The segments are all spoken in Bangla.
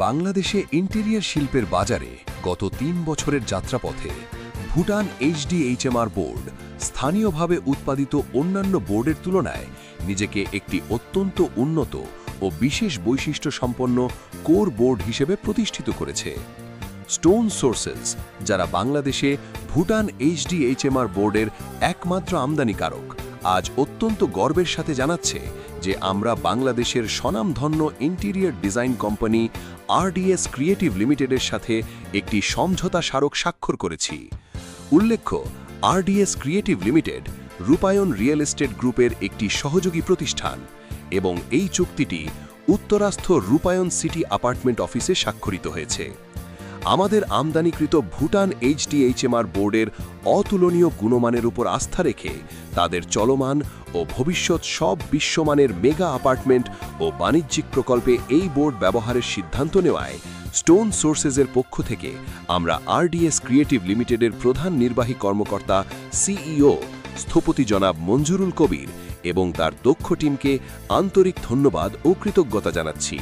বাংলাদেশে ইন্টেরিয়র শিল্পের বাজারে গত ৩ বছরের যাত্রাপথে ভুটান এইচডিএইচএমআর বোর্ড স্থানীয়ভাবে উৎপাদিত অন্যান্য বোর্ডের তুলনায় নিজেকে একটি অত্যন্ত উন্নত ও বিশেষ বৈশিষ্ট্য সম্পন্ন কোর বোর্ড হিসেবে প্রতিষ্ঠিত করেছে। স্টোন সোর্সেস, যারা বাংলাদেশে ভুটান এইচডিএইচএমআর বোর্ডের একমাত্র আমদানিকারক, আজ অত্যন্ত গর্বের সাথে জানাচ্ছে যে আমরা বাংলাদেশের স্বনামধন্য interior design company RDS creative লিমিটেডের সাথে একটি সমঝোতা স্মারক স্বাক্ষর করেছি। উল্লেখ্য, আরডিএস ক্রিয়েটিভ লিমিটেড রূপায়ণ রিয়েল এস্টেট গ্রুপের একটি সহযোগী প্রতিষ্ঠান এবং এই চুক্তিটি উত্তরাস্থ রূপায়ণ সিটি অ্যাপার্টমেন্ট অফিসে স্বাক্ষরিত হয়েছে। আমাদের আমদানিকৃত ভুটান এইচডিএইচএমআর বোর্ডের অতুলনীয় গুণমানের উপর আস্থা রেখে তাদের চলমান ও ভবিষ্যৎ সব বিশ্বমানের মেগা অ্যাপার্টমেন্ট ও বাণিজ্যিক প্রকল্পে এই বোর্ড ব্যবহারের সিদ্ধান্ত নেওয়ায় স্টোন সোর্সেসের পক্ষ থেকে আমরা আরডিএস ক্রিয়েটিভ লিমিটেডের প্রধান নির্বাহী কর্মকর্তা সিইও স্থপতি জনাব মঞ্জুরুল কবির এবং তার দক্ষ টিমকে আন্তরিক ধন্যবাদ ও কৃতজ্ঞতা জানাচ্ছি।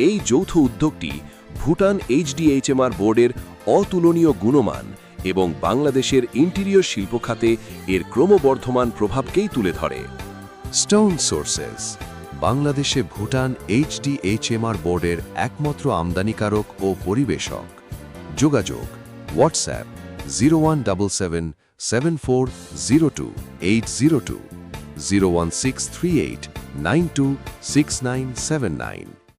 এই যৌথ উদ্যোগটি ভুটান এইচডিএইচএমআর বোর্ডের অতুলনীয় গুণমান এবং বাংলাদেশের ইন্টেরিয়র শিল্প খাতে এর ক্রমবর্ধমান প্রভাবকেই তুলে ধরে। স্টোন সোর্সেস, বাংলাদেশে ভুটান এইচডিএইচএমআর বোর্ডের একমাত্র আমদানিকারক ও পরিবেশক। যোগাযোগ হোয়াটসঅ্যাপ 0177402802, 01638926979।